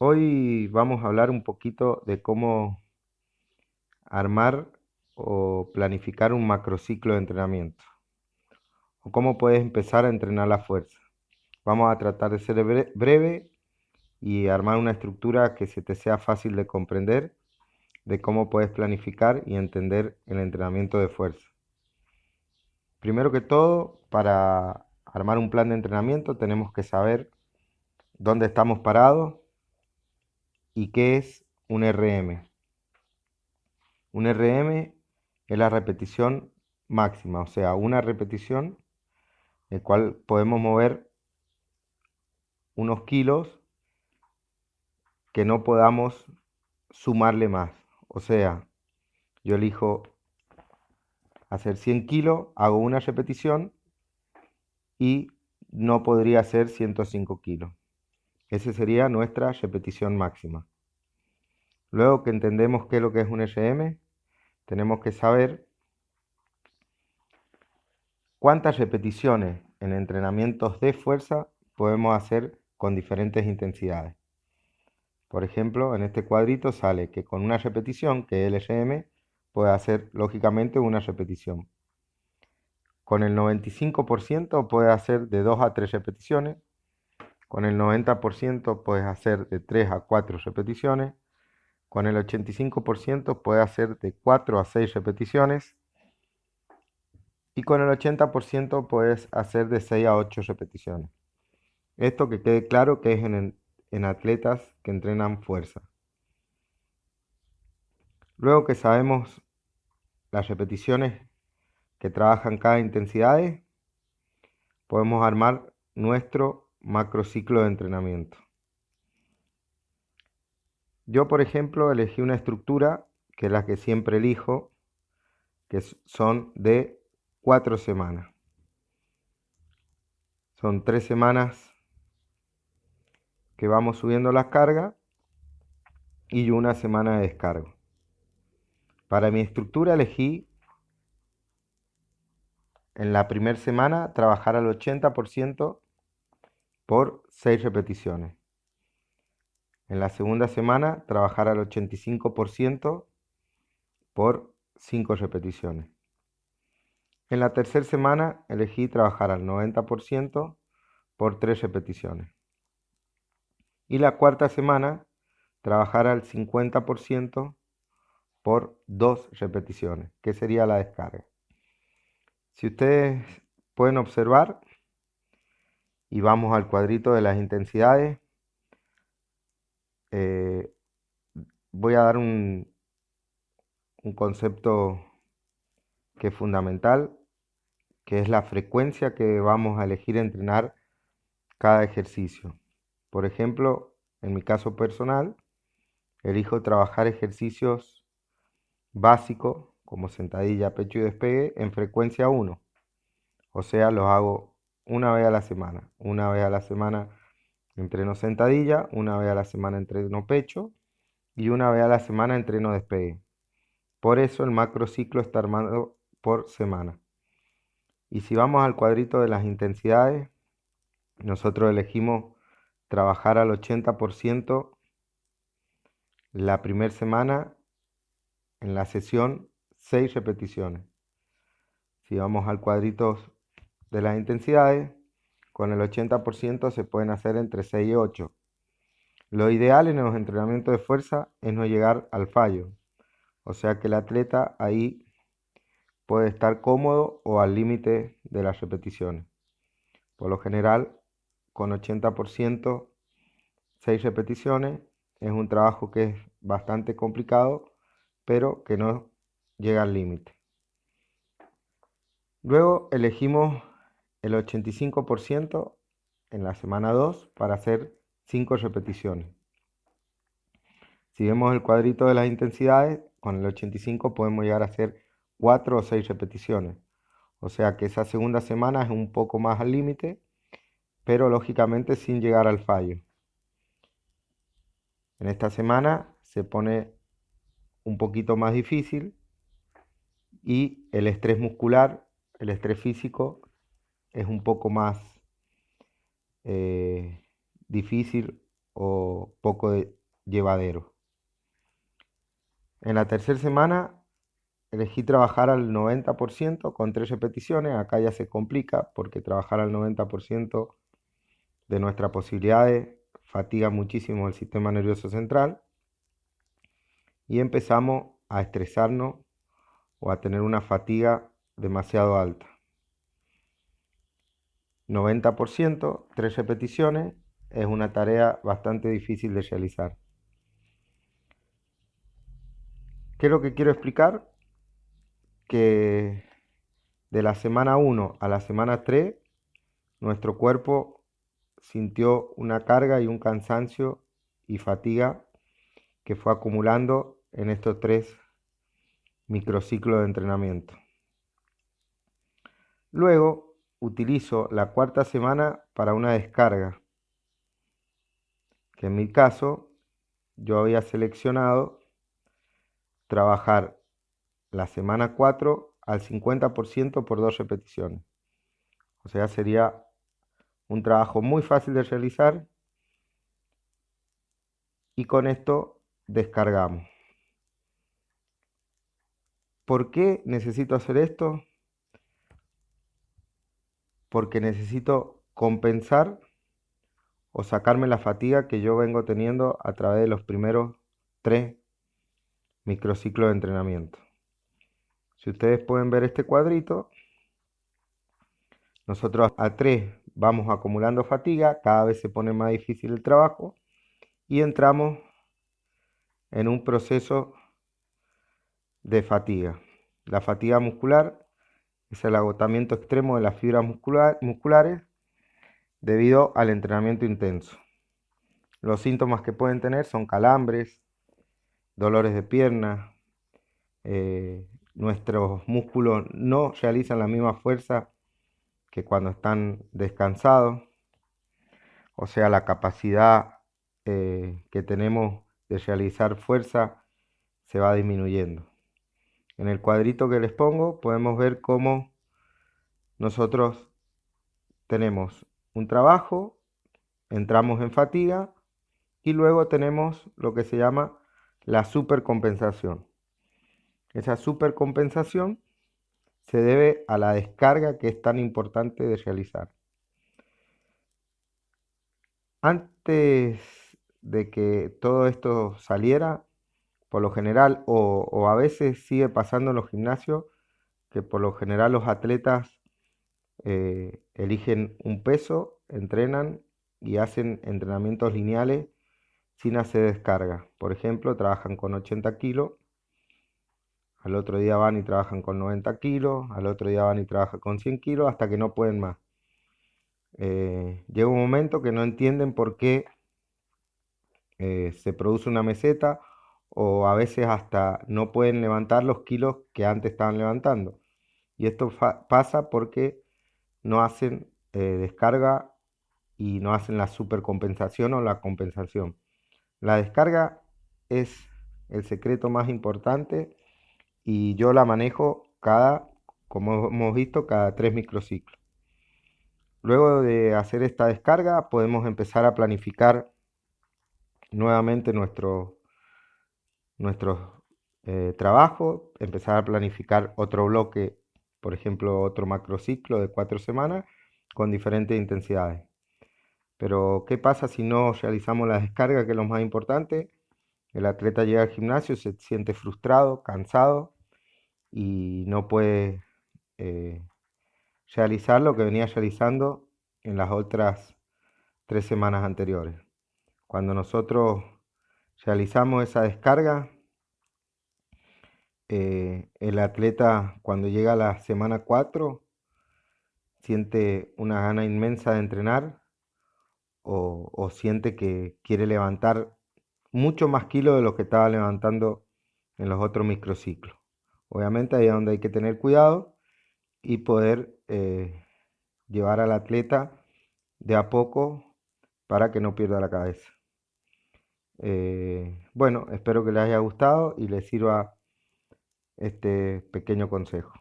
Hoy vamos a hablar un poquito de cómo armar o planificar un macrociclo de entrenamiento o cómo puedes empezar a entrenar la fuerza. Vamos a tratar de ser breve y armar una estructura que se te sea fácil de comprender de cómo puedes planificar y entender el entrenamiento de fuerza. Primero que todo, para armar un plan de entrenamiento tenemos que saber dónde estamos parados y qué es un RM. Un RM es la repetición máxima, o sea, una repetición en la cual podemos mover unos kilos que no podamos sumarle más. O sea, yo elijo hacer 100 kilos, hago una repetición y no podría hacer 105 kilos. Esa sería nuestra repetición máxima. Luego que entendemos qué es lo que es un RM, tenemos que saber cuántas repeticiones en entrenamientos de fuerza podemos hacer con diferentes intensidades. Por ejemplo, en este cuadrito sale que con una repetición, que es el RM, puede hacer lógicamente una repetición. Con el 95% puedes hacer de 2 a 3 repeticiones. Con el 90% puedes hacer de 3 a 4 repeticiones. Con el 85% puedes hacer de 4 a 6 repeticiones. Y con el 80% puedes hacer de 6 a 8 repeticiones. Esto que quede claro que es en atletas que entrenan fuerza. Luego que sabemos las repeticiones que trabajan cada intensidad, podemos armar nuestro macrociclo de entrenamiento. Yo, por ejemplo, elegí una estructura que es la que siempre elijo, que son de 4 semanas. Son 3 semanas que vamos subiendo las cargas y una semana de descargo. Para mi estructura elegí en la primera semana trabajar al 80% por 6 repeticiones. En la segunda semana trabajar al 85% por 5 repeticiones. En la tercera semana elegí trabajar al 90% por 3 repeticiones. Y la cuarta semana trabajar al 50% por 2 repeticiones, que sería la descarga. Si ustedes pueden observar, y vamos al cuadrito de las intensidades, voy a dar un concepto que es fundamental, que es la frecuencia que vamos a elegir entrenar cada ejercicio. Por ejemplo, en mi caso personal, elijo trabajar ejercicios básicos como sentadilla, pecho y despegue en frecuencia 1. O sea, los hago una vez a la semana. Una vez a la semana entreno sentadilla, una vez a la semana entreno pecho y una vez a la semana entreno despegue. Por eso el macrociclo está armado por semana. Y si vamos al cuadrito de las intensidades, nosotros elegimos trabajar al 80% la primera semana en la sesión 6 repeticiones. Si vamos al cuadrito de las intensidades, con el 80% se pueden hacer entre 6 y 8. Lo ideal en los entrenamientos de fuerza es no llegar al fallo. O sea que el atleta ahí puede estar cómodo o al límite de las repeticiones. Por lo general, con 80%, 6 repeticiones, es un trabajo que es bastante complicado, pero que no llega al límite. Luego elegimos el 85% en la semana 2 para hacer 5 repeticiones. Si vemos el cuadrito de las intensidades, con el 85 podemos llegar a hacer 4 o 6 repeticiones. O sea que esa segunda semana es un poco más al límite, pero lógicamente sin llegar al fallo. En esta semana se pone un poquito más difícil y el estrés muscular, el estrés físico es un poco más difícil o poco llevadero. En la tercera semana elegí trabajar al 90% con 3 repeticiones. Acá ya se complica porque trabajar al 90% de nuestras posibilidades fatiga muchísimo el sistema nervioso central y empezamos a estresarnos o a tener una fatiga demasiado alta. 90%, 3 repeticiones, es una tarea bastante difícil de realizar. ¿Qué es lo que quiero explicar? Que de la semana 1 a la semana 3, nuestro cuerpo sintió una carga y un cansancio y fatiga que fue acumulando en estos 3 microciclos de entrenamiento. Luego utilizo la cuarta semana para una descarga, que en mi caso yo había seleccionado trabajar la semana 4 al 50% por 2 repeticiones. O sea, sería un trabajo muy fácil de realizar y con esto descargamos. ¿Por qué necesito hacer esto? Porque necesito compensar o sacarme la fatiga que yo vengo teniendo a través de los primeros 3 microciclos de entrenamiento. Si ustedes pueden ver este cuadrito, nosotros a 3 vamos acumulando fatiga, cada vez se pone más difícil el trabajo y entramos en un proceso de fatiga. La fatiga muscular es el agotamiento extremo de las fibras musculares debido al entrenamiento intenso. Los síntomas que pueden tener son calambres, dolores de pierna, nuestros músculos no realizan la misma fuerza que cuando están descansados, o sea, la capacidad que tenemos de realizar fuerza se va disminuyendo. En el cuadrito que les pongo podemos ver cómo nosotros tenemos un trabajo, entramos en fatiga y luego tenemos lo que se llama la supercompensación. Esa supercompensación se debe a la descarga que es tan importante de realizar. Antes de que todo esto saliera, por lo general, o a veces sigue pasando en los gimnasios, que por lo general los atletas eligen un peso, entrenan y hacen entrenamientos lineales sin hacer descarga. Por ejemplo, trabajan con 80 kilos, al otro día van y trabajan con 90 kilos, al otro día van y trabajan con 100 kilos hasta que no pueden más. Llega un momento que no entienden por qué se produce una meseta o a veces hasta no pueden levantar los kilos que antes estaban levantando. Y esto pasa porque no hacen descarga y no hacen la supercompensación o la compensación. La descarga es el secreto más importante y yo la manejo como hemos visto, cada 3 microciclos. Luego de hacer esta descarga podemos empezar a planificar nuevamente nuestros trabajos, empezar a planificar otro bloque, por ejemplo, otro macrociclo de 4 semanas con diferentes intensidades. Pero, ¿qué pasa si no realizamos la descarga, que es lo más importante? El atleta llega al gimnasio, se siente frustrado, cansado y no puede eh, realizar lo que venía realizando en las otras 3 semanas anteriores. Cuando nosotros realizamos esa descarga, el atleta cuando llega a la semana 4 siente una gana inmensa de entrenar o siente que quiere levantar mucho más kilos de lo que estaba levantando en los otros microciclos. Obviamente ahí es donde hay que tener cuidado y poder llevar al atleta de a poco para que no pierda la cabeza. Bueno, espero que les haya gustado y les sirva este pequeño consejo.